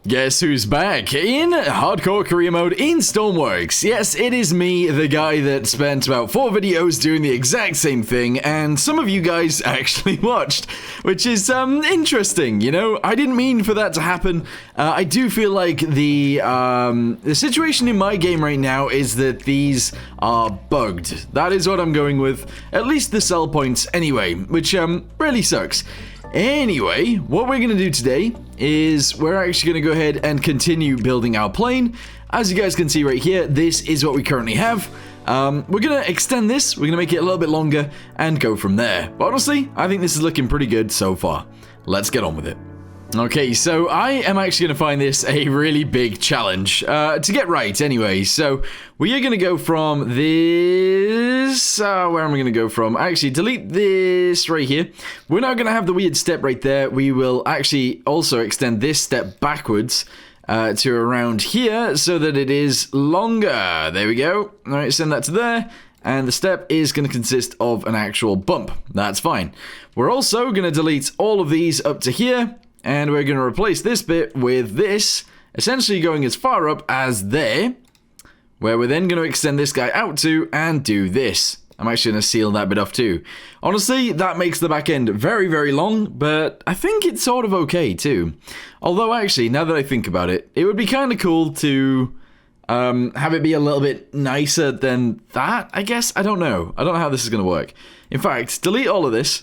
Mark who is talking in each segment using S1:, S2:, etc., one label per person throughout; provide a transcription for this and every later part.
S1: Guess who's back in hardcore career mode in Stormworks? Yes, it is me, the guy that spent about 4 videos doing the exact same thing, and some of you guys actually watched, which is interesting, you know? I didn't mean for that to happen. I do feel like the situation in my game right now is that these are bugged. That is what I'm going with, at least the sell points anyway, which really sucks. Anyway, what we're going to do today is we're actually going to go ahead and continue building our plane. As you guys can see right here, this is what we currently have. We're going to extend this, we're going to make it a little bit longer, and go from there. But honestly, I think this is looking pretty good so far. Let's get on with it. Okay, so I am actually going to find this a really big challenge to get right anyway. So we are going to go from this, where am I going to go from? Actually, delete this right here. We're now going to have the weird step right there. We will actually also extend this step backwards to around here so that it is longer. There we go. All right, send that to there. And the step is going to consist of an actual bump. That's fine. We're also going to delete all of these up to here. And we're going to replace this bit with this, essentially going as far up as there, where we're then going to extend this guy out to and do this. I'm actually going to seal that bit off too. Honestly, that makes the back end very, very long, but I think it's sort of okay too. Although actually, now that I think about it, it would be kind of cool to have it be a little bit nicer than that, I guess. I don't know. I don't know how this is going to work. In fact, delete all of this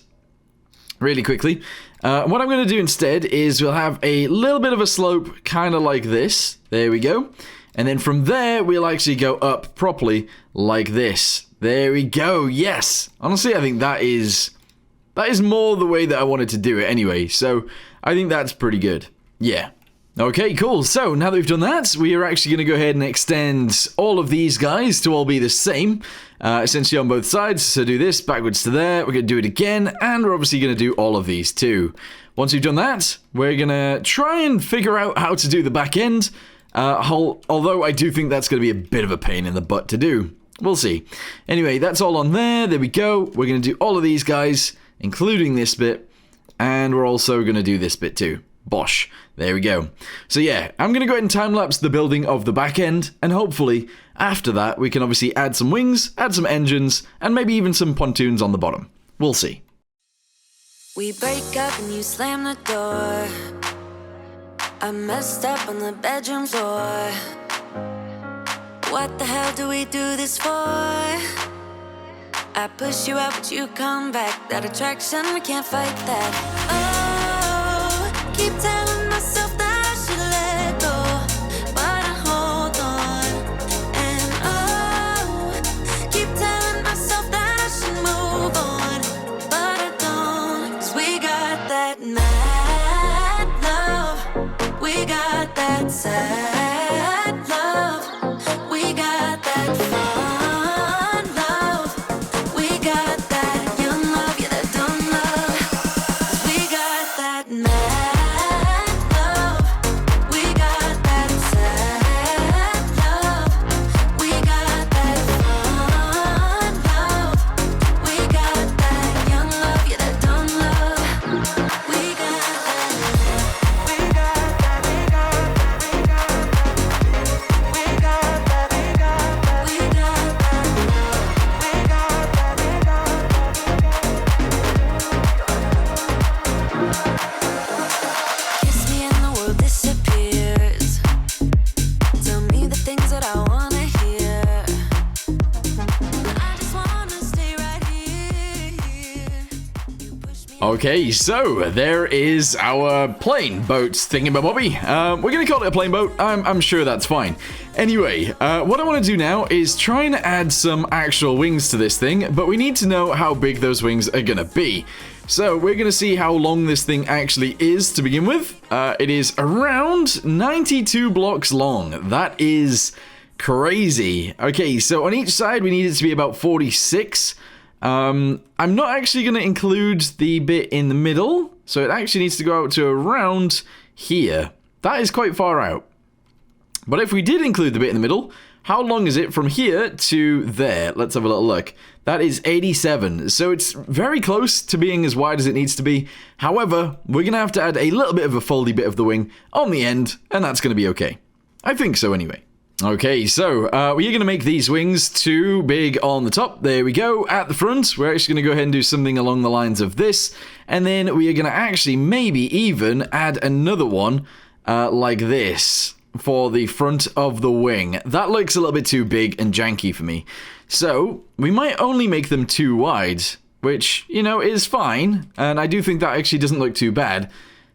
S1: really quickly. What I'm going to do instead is we'll have a little bit of a slope, kind of like this. There we go. And then from there, we'll actually go up properly like this. There we go. Yes. Honestly, I think that is more the way that I wanted to do it anyway. So I think that's pretty good. Yeah. Okay, cool. So now that we've done that, we are actually going to go ahead and extend all of these guys to all be the same, essentially on both sides. So do this backwards to there. We're going to do it again, and we're obviously going to do all of these too. Once we've done that, we're going to try and figure out how to do the back end, although I do think that's going to be a bit of a pain in the butt to do. We'll see. Anyway, that's all on there. There we go. We're going to do all of these guys, including this bit, and we're also going to do this bit too. Bosh. There we go. So yeah, I'm going to go ahead and time-lapse the building of the back end, and hopefully, after that, we can obviously add some wings, add some engines, and maybe even some pontoons on the bottom. We'll see.
S2: We break up and you slam the door. I messed up on the bedroom floor. What the hell do we do this for? I push you out, but you come back. That attraction, we can't fight that. Keep telling myself that I should let go, but I hold on. And keep telling myself that I should move on, but I don't. 'Cause we got that mad love, we got that sad love, we got that fun love, we got that young love, yeah, that dumb love. 'Cause we got that mad.
S1: Okay, so there is our plane boat thingamabobby. We're going to call it a plane boat. I'm sure that's fine. Anyway, what I want to do now is try and add some actual wings to this thing, but we need to know how big those wings are going to be. So we're going to see how long this thing actually is to begin with. It is around 92 blocks long. That is crazy. Okay, so on each side we need it to be about 46. I'm not actually going to include the bit in the middle, so it actually needs to go out to around here. That is quite far out. But if we did include the bit in the middle, How long is it from here to there? Let's have a little look. That is 87, so it's very close to being as wide as it needs to be. However, we're going to add a little bit of a foldy bit of the wing on the end, and that's going to be okay. I think so anyway. Okay, so we're going to make these wings too big on the top. There we go. At the front, we're actually going to go ahead and do something along the lines of this, and then we are going to actually maybe even add another one like this for the front of the wing. That looks a little bit too big and janky for me. So, we might only make them too wide, which, you know, is fine. And I do think that actually doesn't look too bad.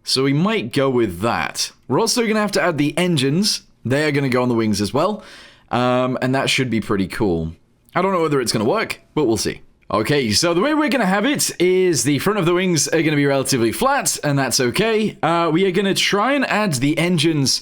S1: So we might go with that. We're also going to have to add the engines. They're going to go on the wings as well. And that should be pretty cool. I don't know whether it's going to work, but we'll see. Okay, so the way we're going to have it is the front of the wings are going to be relatively flat, and that's okay. We are going to try and add the engines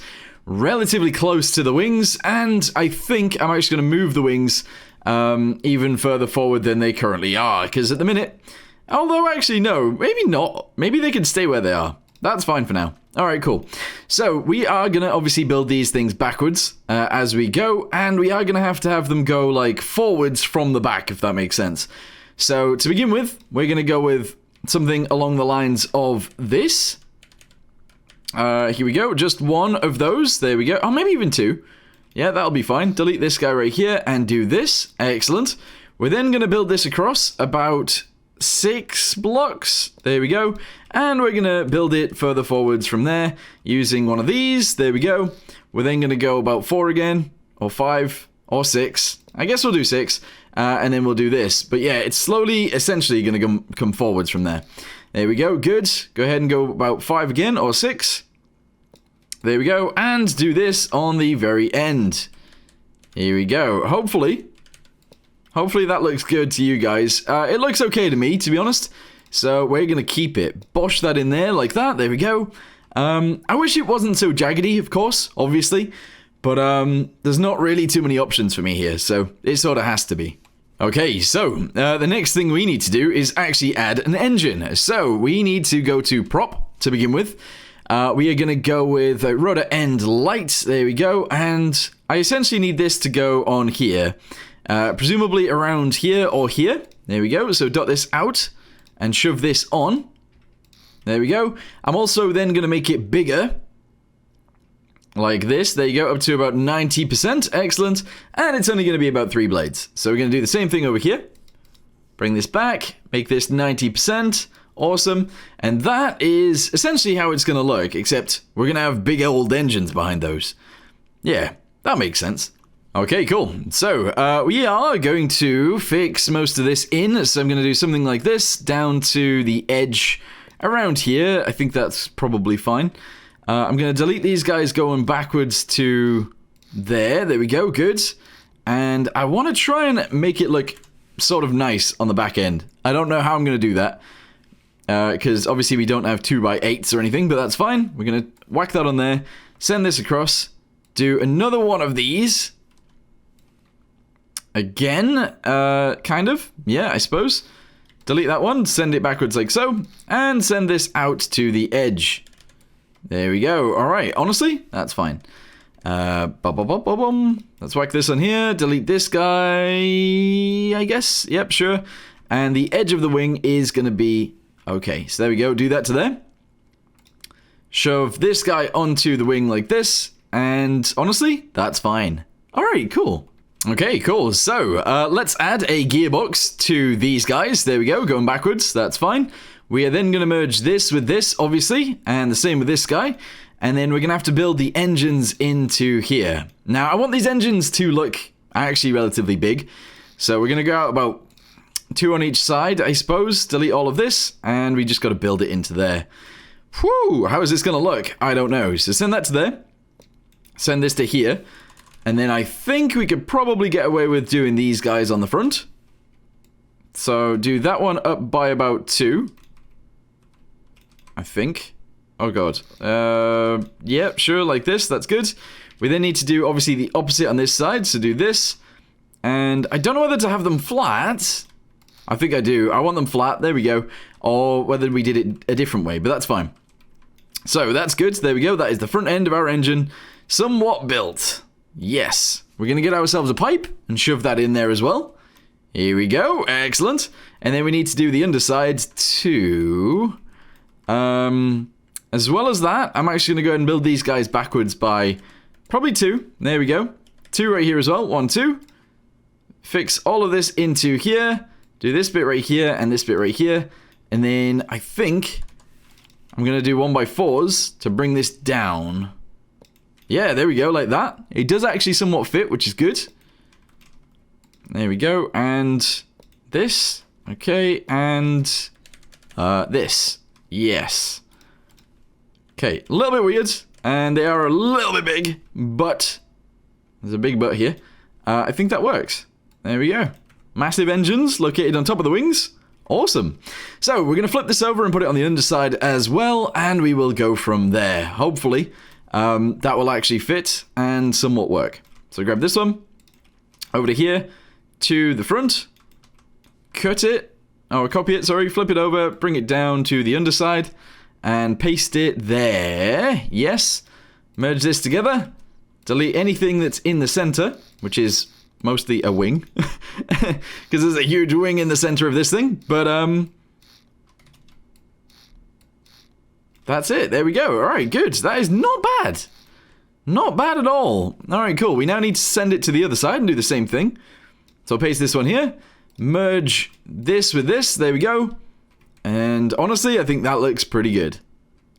S1: relatively close to the wings, and I think I'm actually going to move the wings even further forward than they currently are, because at the minute, although actually no, maybe not. Maybe they can stay where they are. That's fine for now. Alright, cool. So, we are going to obviously build these things backwards as we go, and we are going to have them go, like, forwards from the back, if that makes sense. So, to begin with, we're going to go with something along the lines of this. Here we go, just one of those, there we go. Oh, maybe even two. Yeah, that'll be fine. Delete this guy right here and do this. Excellent. We're then going to build this across about 6 blocks. There we go. And we're going to build it further forwards from there using one of these. There we go. We're then going to go about 4 again, or 5, or 6. I guess we'll do 6, and then we'll do this. But yeah, it's slowly, essentially going to come forwards from there. There we go, good. Go ahead and go about 5 again, or 6. There we go, and do this on the very end. Here we go. Hopefully that looks good to you guys. It looks okay to me, to be honest. So we're going to keep it. Bosh that in there like that. There we go. I wish it wasn't so jaggedy, of course, obviously. But there's not really too many options for me here, so it sort of has to be. Okay, so the next thing we need to do is actually add an engine. So we need to go to prop to begin with. We are going to go with rotor end light. There we go. And I essentially need this to go on here. Presumably around here or here. There we go. So dot this out and shove this on. There we go. I'm also then going to make it bigger. Like this. There you go. Up to about 90%. Excellent. And it's only going to be about 3 blades. So we're going to do the same thing over here. Bring this back. Make this 90%. Awesome. And that is essentially how it's going to look. Except we're going to have big old engines behind those. Yeah. That makes sense. Okay, cool. So, we are going to fix most of this in. So I'm going to do something like this down to the edge around here. I think that's probably fine. I'm going to delete these guys going backwards to there. There we go. Good. And I want to try and make it look sort of nice on the back end. I don't know how I'm going to do that. Because obviously we don't have 2x8s or anything, but that's fine. We're going to whack that on there. Send this across. Do another one of these. Again, kind of. Yeah, I suppose. Delete that one. Send it backwards like so. And send this out to the edge. There we go. Alright, honestly, that's fine. Let's whack this on here. Delete this guy, I guess. Yep, sure. And the edge of the wing is going to be... Okay, so there we go. Do that to there. Shove this guy onto the wing like this. And honestly, that's fine. Alright, cool. Okay, cool. So, let's add a gearbox to these guys. There we go. Going backwards. That's fine. We are then going to merge this with this, obviously, and the same with this guy. And then we're going to have to build the engines into here. Now, I want these engines to look actually relatively big. So we're going to go out about 2 on each side, I suppose. Delete all of this, and we just got to build it into there. Whew, how is this going to look? I don't know. So send that to there. Send this to here. And then I think we could probably get away with doing these guys on the front. So do that one up by about 2. I think. Oh god. Yeah, sure, like this. That's good. We then need to do, obviously, the opposite on this side. So do this. And I don't know whether to have them flat. I think I do. I want them flat. There we go. Or whether we did it a different way. But that's fine. So that's good. There we go. That is the front end of our engine. Somewhat built. Yes. We're going to get ourselves a pipe and shove that in there as well. Here we go. Excellent. And then we need to do the underside too. As well as that, I'm actually going to go ahead and build these guys backwards by probably 2. There we go. 2 right here as well. 1, 2. Fix all of this into here. Do this bit right here and this bit right here. And then I think I'm going to do 1x4s to bring this down. Yeah, there we go, like that. It does actually somewhat fit, which is good. There we go. And this. Okay, and this. Yes. Okay, a little bit weird. And they are a little bit big, but there's a big but here. I think that works. There we go. Massive engines located on top of the wings. Awesome. So we're going to flip this over and put it on the underside as well, and we will go from there. Hopefully, that will actually fit and somewhat work. So grab this one, over to here, to the front, cut it, or copy it, sorry, flip it over, bring it down to the underside, and paste it there. Yes. Merge this together. Delete anything that's in the center, which is mostly a wing, because there's a huge wing in the center of this thing, but that's it. There we go. All right, good. That is not bad. Not bad at all. All right, cool. We now need to send it to the other side and do the same thing. So I'll paste this one here, merge this with this. There we go. And honestly, I think that looks pretty good.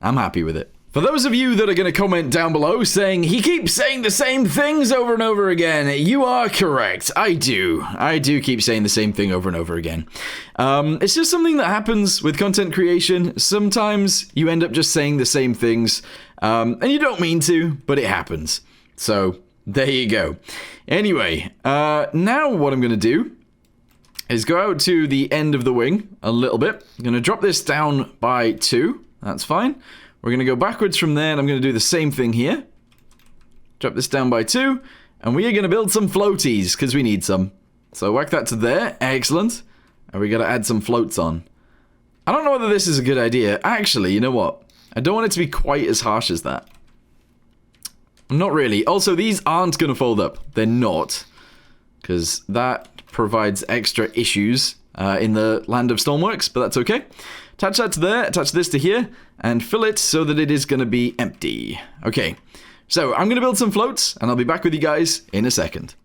S1: I'm happy with it. For those of you that are going to comment down below saying, he keeps saying the same things over and over again, you are correct. I do keep saying the same thing over and over again. It's just something that happens with content creation. Sometimes you end up just saying the same things, and you don't mean to, but it happens. So, there you go. Anyway, now what I'm going to do is go out to the end of the wing a little bit. I'm going to drop this down by 2. That's fine. We're going to go backwards from there, and I'm going to do the same thing here. Drop this down by 2, and we are going to build some floaties, because we need some. So whack that to there. Excellent. And we got to add some floats on. I don't know whether this is a good idea. Actually, you know what? I don't want it to be quite as harsh as that. Not really. Also, these aren't going to fold up. They're not. Because that provides extra issues in the land of Stormworks, but that's okay. Attach that to there, attach this to here, and fill it so that it is going to be empty. Okay, so I'm going to build some floats, and I'll be back with you guys in a second.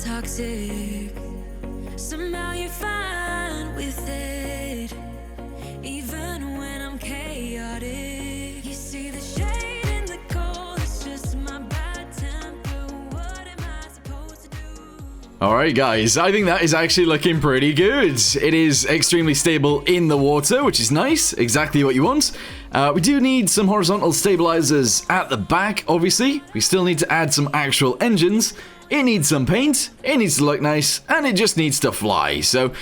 S2: Toxic. Somehow you're fine with it, even when I'm chaotic. You see the shade in the cold, it's just my bad temper. What am I supposed to do?
S1: Alright guys, I think that is actually looking pretty good. It is extremely stable in the water, which is nice, exactly what you want. We do need some horizontal stabilizers at the back, obviously. We still need to add some actual engines. It needs some paint, it needs to look nice, and it just needs to fly. So,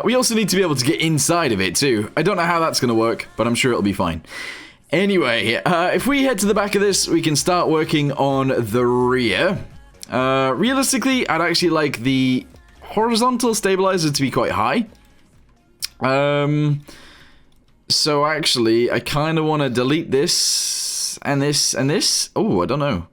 S1: we also need to be able to get inside of it too. I don't know how that's going to work, but I'm sure it'll be fine. Anyway, if we head to the back of this, we can start working on the rear. Realistically, I'd actually like the horizontal stabilizer to be quite high. So actually, I kind of want to delete this and this and this. Oh, I don't know.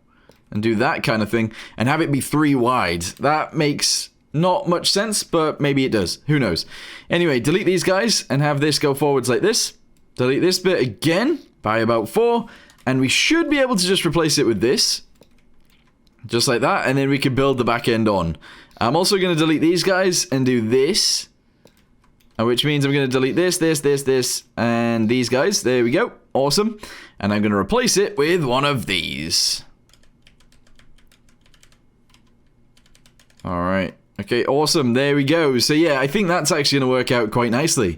S1: And do that kind of thing and have it be 3 wide. That makes not much sense, but maybe it does. Who knows? Anyway, delete these guys and have this go forwards like this. Delete this bit again by about 4. And we should be able to just replace it with this. Just like that. And then we can build the back end on. I'm also going to delete these guys and do this. Which means I'm going to delete this, and these guys. There we go. Awesome. And I'm going to replace it with one of these. Alright. Okay, awesome. There we go. So yeah, I think that's actually going to work out quite nicely.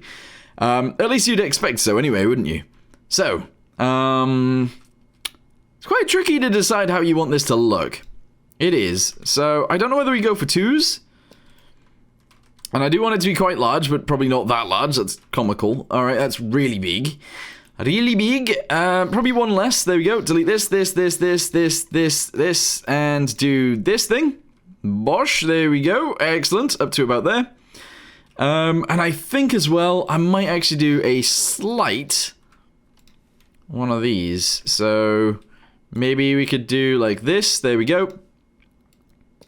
S1: At least you'd expect so anyway, wouldn't you? So, it's quite tricky to decide how you want this to look. It is. So, I don't know whether we go for 2s. And I do want it to be quite large, but probably not that large. That's comical. Alright, that's really big. Really big. Probably one less. There we go. Delete this, and do this thing. Bosh. There we go. Excellent. Up to about there. And I think as well, I might actually do a slight one of these. So maybe we could do like this. There we go.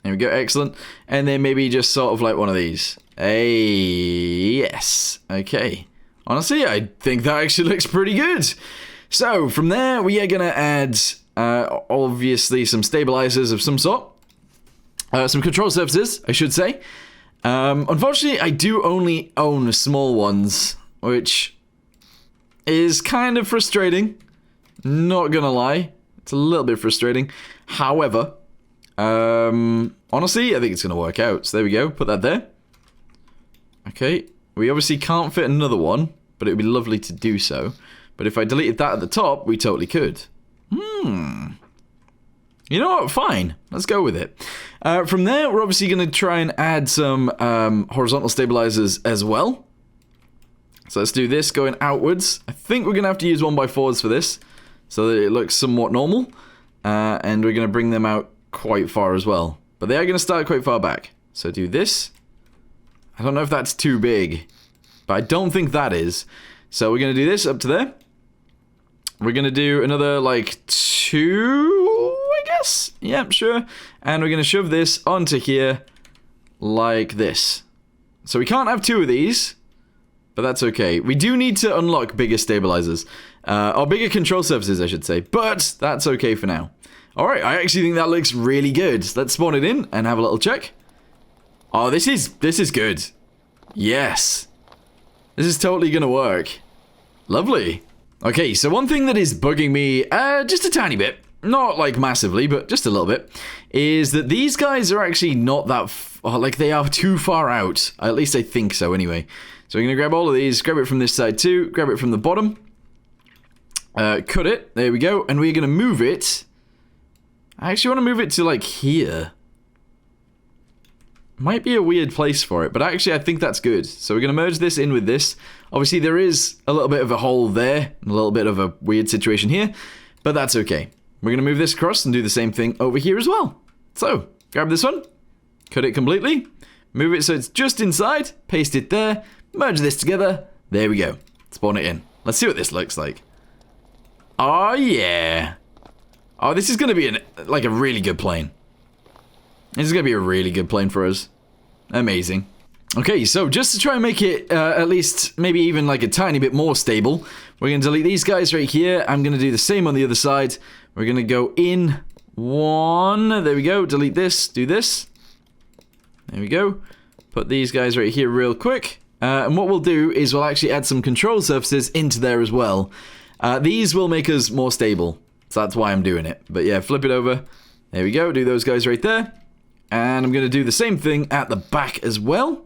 S1: There we go. Excellent. And then maybe just sort of like one of these. Yes. Okay. Honestly, I think that actually looks pretty good. So, from there, we are going to add, obviously, some stabilizers of some sort. Some control surfaces, I should say. Unfortunately, I do only own small ones, which is kind of frustrating. Not going to lie. It's a little bit frustrating. However, honestly, I think it's going to work out. So, there we go. Put that there. Okay, we obviously can't fit another one, but it would be lovely to do so. But if I deleted that at the top, we totally could. You know what? Fine. Let's go with it. From there, we're obviously going to try and add some horizontal stabilizers as well. So let's do this going outwards. I think we're going to have to use 1x4s for this, so that it looks somewhat normal. And we're going to bring them out quite far as well. But they are going to start quite far back. So do this. I don't know if that's too big, but I don't think that is. So we're going to do this up to there. We're going to do another, like, 2, I guess? Yeah, sure. And we're going to shove this onto here like this. So we can't have 2 of these, but that's okay. We do need to unlock bigger stabilizers. Or bigger control surfaces, I should say. But that's okay for now. Alright, I actually think that looks really good. Let's spawn it in and have a little check. Oh, this is good. Yes. This is totally gonna work. Lovely. Okay, so one thing that is bugging me, just a tiny bit, not like massively, but just a little bit, is that these guys are actually not that, like they are too far out. At least I think so anyway. So we're gonna grab all of these, grab it from this side too, grab it from the bottom, cut it, there we go, and we're gonna move it. I actually want to move it to like here. Might be a weird place for it, but actually I think that's good. So we're going to merge this in with this. Obviously there is a little bit of a hole there, and a little bit of a weird situation here, but that's okay. We're going to move this across and do the same thing over here as well. So, grab this one, cut it completely, move it so it's just inside, paste it there, merge this together, there we go. Spawn it in. Let's see what this looks like. Oh yeah. Oh, this is going to be like a really good plane. This is going to be a really good plane for us. Amazing. Okay, so just to try and make it at least maybe even like a tiny bit more stable, we're going to delete these guys right here. I'm going to do the same on the other side. We're going to go in 1. There we go. Delete this. Do this. There we go. Put these guys right here real quick. And what we'll do is we'll actually add some control surfaces into there as well. These will make us more stable. So that's why I'm doing it. But yeah, flip it over. There we go. Do those guys right there. And I'm going to do the same thing at the back as well.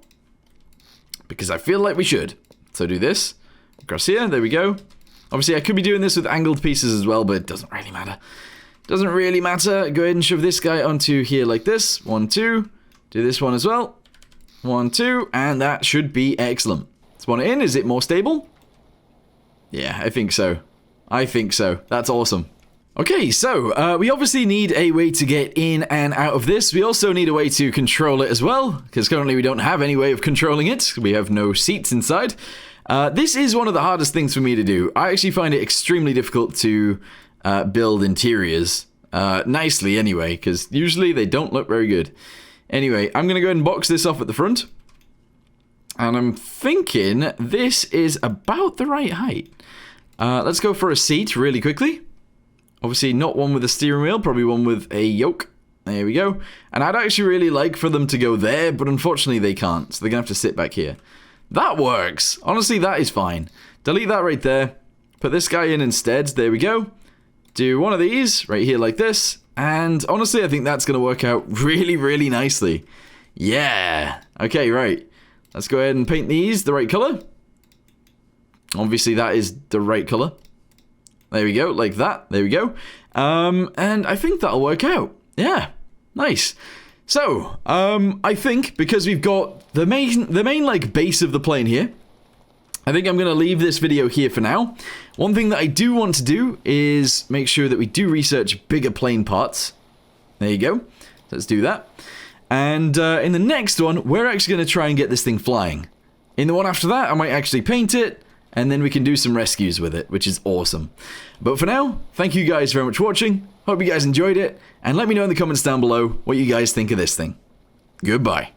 S1: Because I feel like we should. So do this. Across here. There we go. Obviously, I could be doing this with angled pieces as well, but it doesn't really matter. Doesn't really matter. Go ahead and shove this guy onto here like this. 1, 2. Do this one as well. 1, 2. And that should be excellent. Spawn it in. Is it more stable? Yeah, I think so. I think so. That's awesome. Okay, so we obviously need a way to get in and out of this. We also need a way to control it as well, because currently we don't have any way of controlling it. We have no seats inside. This is one of the hardest things for me to do. I actually find it extremely difficult to build interiors nicely anyway, because usually they don't look very good. Anyway, I'm going to go ahead and box this off at the front. And I'm thinking this is about the right height. Let's go for a seat really quickly. Obviously not one with a steering wheel, probably one with a yoke. There we go. And I'd actually really like for them to go there, but unfortunately they can't. So they're going to have to sit back here. That works. Honestly, that is fine. Delete that right there. Put this guy in instead. There we go. Do one of these right here like this. And honestly, I think that's going to work out really, really nicely. Yeah. Okay, right. Let's go ahead and paint these the right color. Obviously, that is the right color. There we go, like that. There we go. And I think that'll work out. Yeah, nice. So, I think because we've got the main like base of the plane here, I think I'm going to leave this video here for now. One thing that I do want to do is make sure that we do research bigger plane parts. There you go. Let's do that. And in the next one, we're actually going to try and get this thing flying. In the one after that, I might actually paint it, and then we can do some rescues with it, which is awesome. But for now, thank you guys very much for watching. Hope you guys enjoyed it, and let me know in the comments down below what you guys think of this thing. Goodbye.